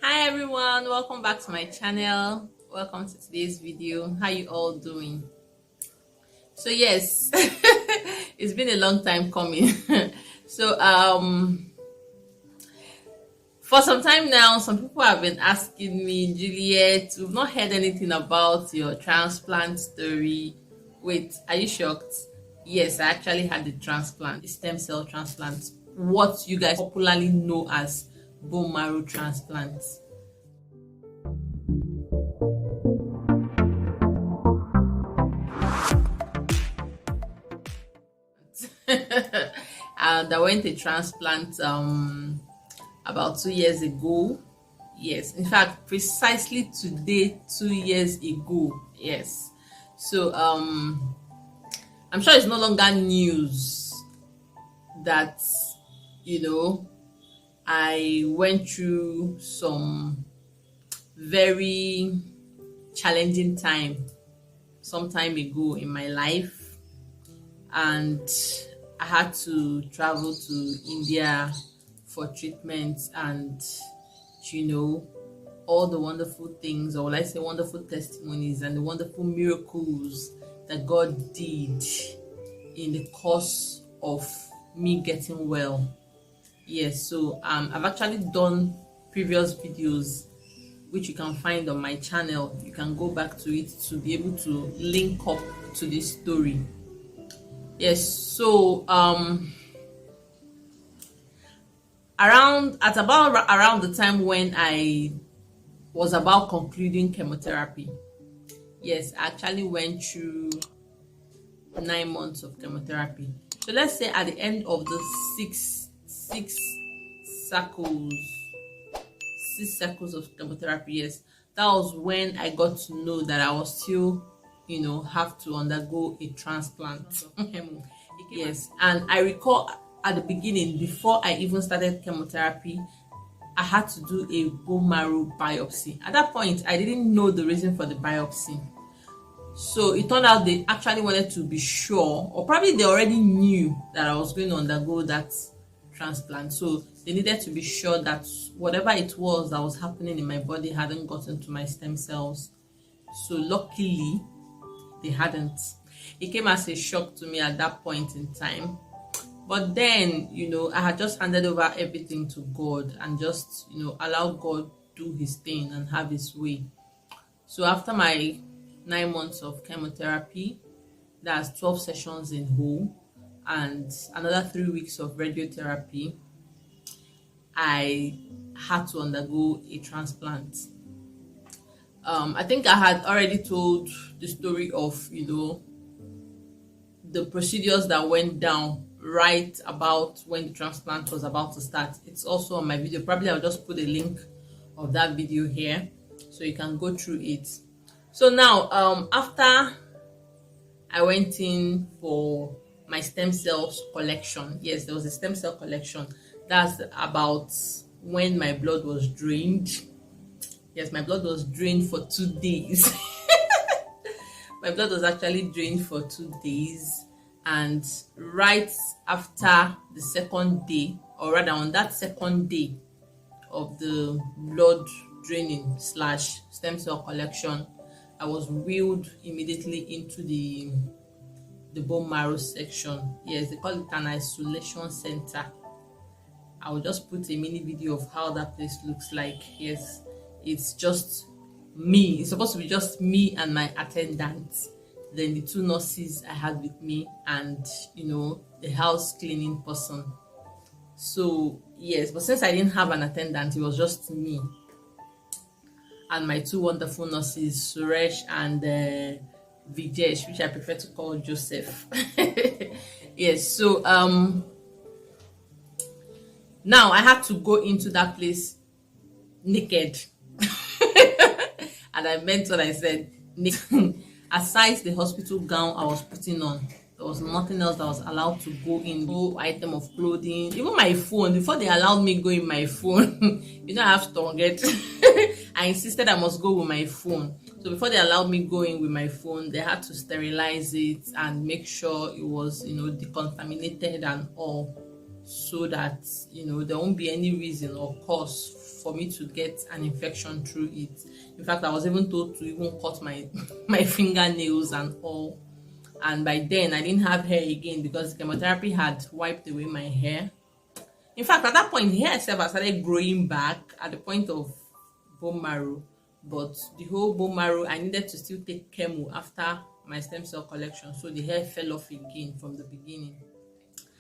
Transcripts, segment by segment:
Hi everyone, welcome back to my channel. Welcome to today's video. How you all doing? So yes, it's been a long time coming. So for some time now, some people have been asking me, Juliet, we've not heard anything about your transplant story. Wait, are you shocked? Yes, I actually had the transplant, the stem cell transplant, what you guys popularly know as bone marrow transplant. And I went a transplant about 2 years ago. Yes, in fact, precisely today, 2 years ago. Yes. So I'm sure it's no longer news that I went through some very challenging time some time ago in my life, and I had to travel to India for treatment, and all the wonderful things, or let's say wonderful testimonies and the wonderful miracles that God did in the course of me getting well. Yes, so I've actually done previous videos which you can find on my channel. You can go back to it to be able to link up to this story. Yes, so around the time when I was about concluding chemotherapy, yes, I actually went through 9 months of chemotherapy. So let's say at the end of the six circles of chemotherapy, yes, that was when I got to know that I was still have to undergo a transplant. Yes, and I recall at the beginning, before I even started chemotherapy, I had to do a bone marrow biopsy. At that point, I didn't know the reason for the biopsy. So it turned out they actually wanted to be sure, or probably they already knew that I was going to undergo that transplant. So they needed to be sure that whatever it was that was happening in my body hadn't gotten to my stem cells. So luckily, they hadn't. It came as a shock to me at that point in time. But then, I had just handed over everything to God and just, allow God do his thing and have his way. So after my 9 months of chemotherapy, that's 12 sessions in whole, and another 3 weeks of radiotherapy, I had to undergo a transplant. I think I had already told the story of, the procedures that went down right about when the transplant was about to start. It's also on my video. Probably I'll just put a link of that video here so you can go through it. So now, after I went in for my stem cells collection, yes, there was a stem cell collection. That's about when my blood was drained. Yes, my blood was drained for 2 days. My blood was actually drained for 2 days, and right after the second day, or rather on that second day of the blood draining / stem cell collection, I was wheeled immediately into the bone marrow section. Yes, they call it an isolation center. I will just put a mini video of how that place looks like. Yes, it's just me. It's supposed to be just me and my attendant, then the 2 nurses I had with me, and the house cleaning person. So yes, but since I didn't have an attendant, it was just me and my 2 wonderful nurses, Suresh and Vijesh, which I prefer to call Joseph. Yes, so now I had to go into that place naked. And I meant what I said. Aside the hospital gown I was putting on, there was nothing else that was allowed to go in. No item of clothing, even my phone. Before they allowed me go in my phone, I have to get. I insisted I must go with my phone. So before they allowed me go in with my phone, they had to sterilize it and make sure it was, decontaminated and all. so that there won't be any reason or cause for me to get an infection through it. In fact, I was even told to even cut my my fingernails and all. And by then I didn't have hair again because chemotherapy had wiped away my hair. In fact, at that point, hair itself had started growing back at the point of bone marrow. But the whole bone marrow, I needed to still take chemo after my stem cell collection, so the hair fell off again from the beginning.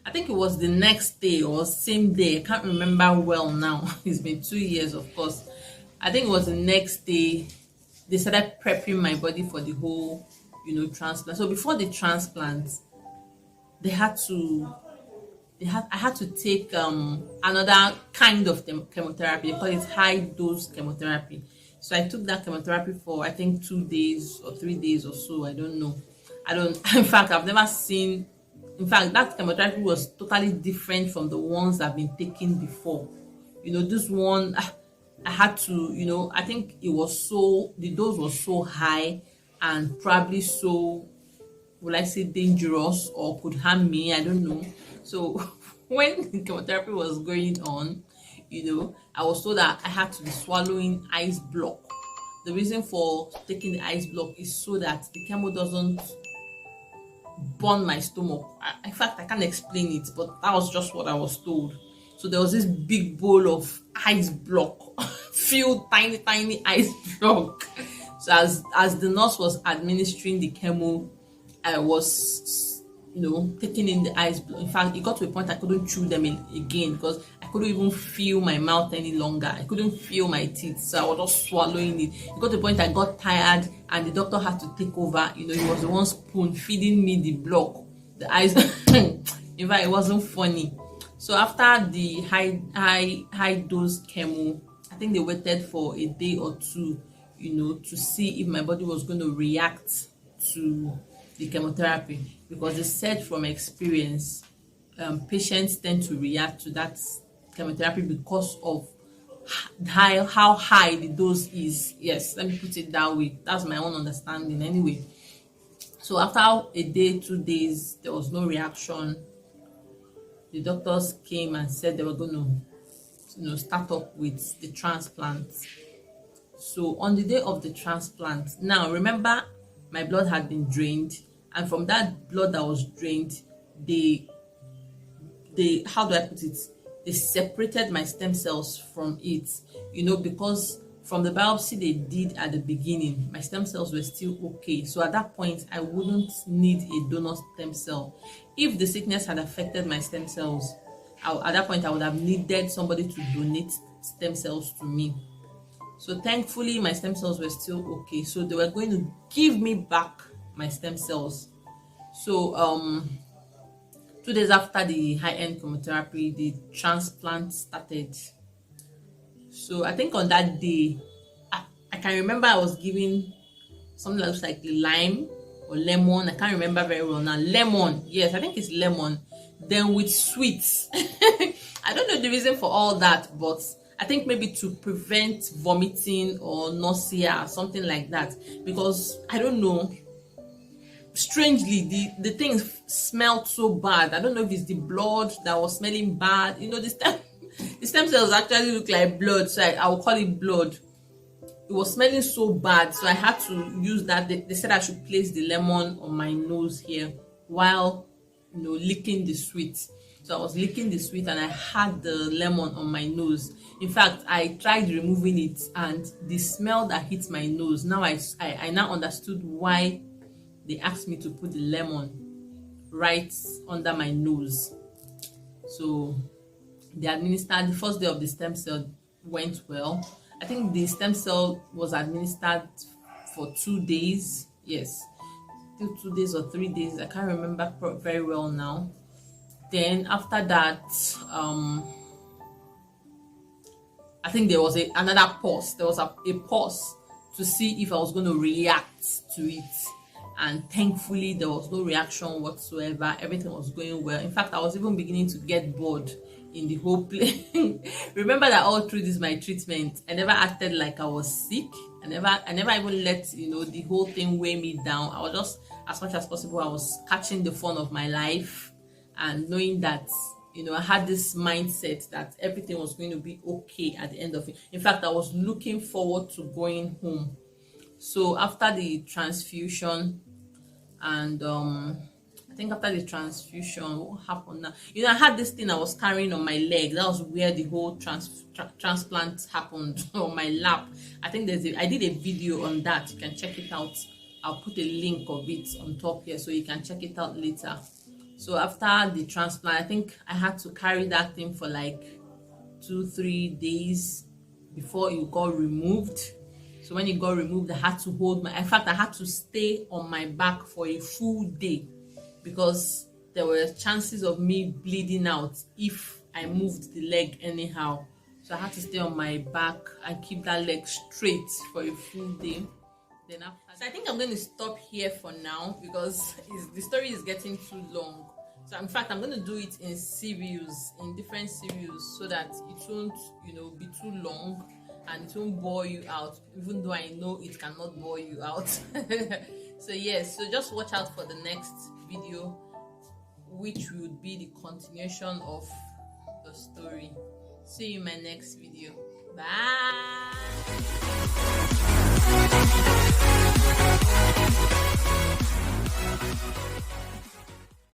I think it was the next day or same day. I can't remember well now. It's been 2 years, of course. I think it was the next day they started prepping my body for the whole, transplant. So before the transplant, I had to take another kind of chemotherapy. They call it high dose chemotherapy. So I took that chemotherapy for I think 2 days or 3 days or so. I don't know. In fact, I've never seen. In fact, that chemotherapy was totally different from the ones I've been taking before. This one, I had to, I think the dose was so high and probably so, will I say, dangerous or could harm me. I don't know. So when the chemotherapy was going on, I was told that I had to be swallowing ice block. The reason for taking the ice block is so that the chemo doesn't burn my stomach. In fact, I can't explain it, but that was just what I was told. So there was this big bowl of ice block, filled tiny ice block. So as the nurse was administering the chemo, I was taking in the ice block. In fact, it got to a point I couldn't chew them again because I couldn't even feel my mouth any longer. I couldn't feel my teeth, so I was just swallowing it. It got to a point I got tired and the doctor had to take over. He was the one spoon feeding me the block, the ice. In fact, it wasn't funny. So after the high dose chemo, I think they waited for a day or two, to see if my body was going to react to the chemotherapy, because they said from experience, patients tend to react to that chemotherapy because of how high the dose is. Yes, let me put it that way. That's my own understanding anyway. So after a day, 2 days, there was no reaction. The doctors came and said they were going to start up with the transplant. So on the day of the transplant, now remember, my blood had been drained, and from that blood that was drained, they how do I put it? They separated my stem cells from it, because from the biopsy they did at the beginning, my stem cells were still okay. So at that point, I wouldn't need a donor stem cell. If the sickness had affected my stem cells, at that point I would have needed somebody to donate stem cells to me. So thankfully, my stem cells were still okay. So they were going to give me back my stem cells. So 2 days after the high-end chemotherapy, the transplant started. So I think on that day, I can remember I was given something that looks like lime or lemon. I can't remember very well now. Lemon, yes, I think it's lemon. Then with sweets. I don't know the reason for all that, but I think maybe to prevent vomiting or nausea or something like that, because I don't know, strangely the things smelled so bad. I don't know if it's the blood that was smelling bad. The stem cells actually look like blood, so I will call it blood. It was smelling so bad, so I had to use that. They said I should place the lemon on my nose here while licking the sweet. So I was licking the sweet and I had the lemon on my nose. In fact, I tried removing it, and the smell that hit my nose, now I now understood why they asked me to put the lemon right under my nose. So they administered, the first day of the stem cell went well. I think the stem cell was administered for 2 days. Yes, 2 days or 3 days. I can't remember very well now. Then after that, I think there was another pause. There was a pause to see if I was going to react to it. And thankfully, there was no reaction whatsoever. Everything was going well. In fact, I was even beginning to get bored in the whole place. Remember that all through this my treatment, I never acted like I was sick. I never even let the whole thing weigh me down. I was just, as much as possible, I was catching the fun of my life and knowing that I had this mindset that everything was going to be okay at the end of it. In fact, I was looking forward to going home. So after the transfusion, and I think after the transfusion, what happened now? I had this thing I was carrying on my leg. That was where the whole transplant happened on my lap. I think I did a video on that. You can check it out. I'll put a link of it on top here so you can check it out later. So after the transplant, I think I had to carry that thing for like 2-3 days before it got removed. So when it got removed, I had to in fact, I had to stay on my back for a full day because there were chances of me bleeding out if I moved the leg anyhow. So I had to stay on my back and keep that leg straight for a full day. Then after, so I think I'm going to stop here for now because the story is getting too long. So in fact, I'm going to do it in different series, so that it won't, be too long and it won't bore you out, even though I know it cannot bore you out. So yes, so just watch out for the next video, which would be the continuation of the story. See you in my next video. Bye.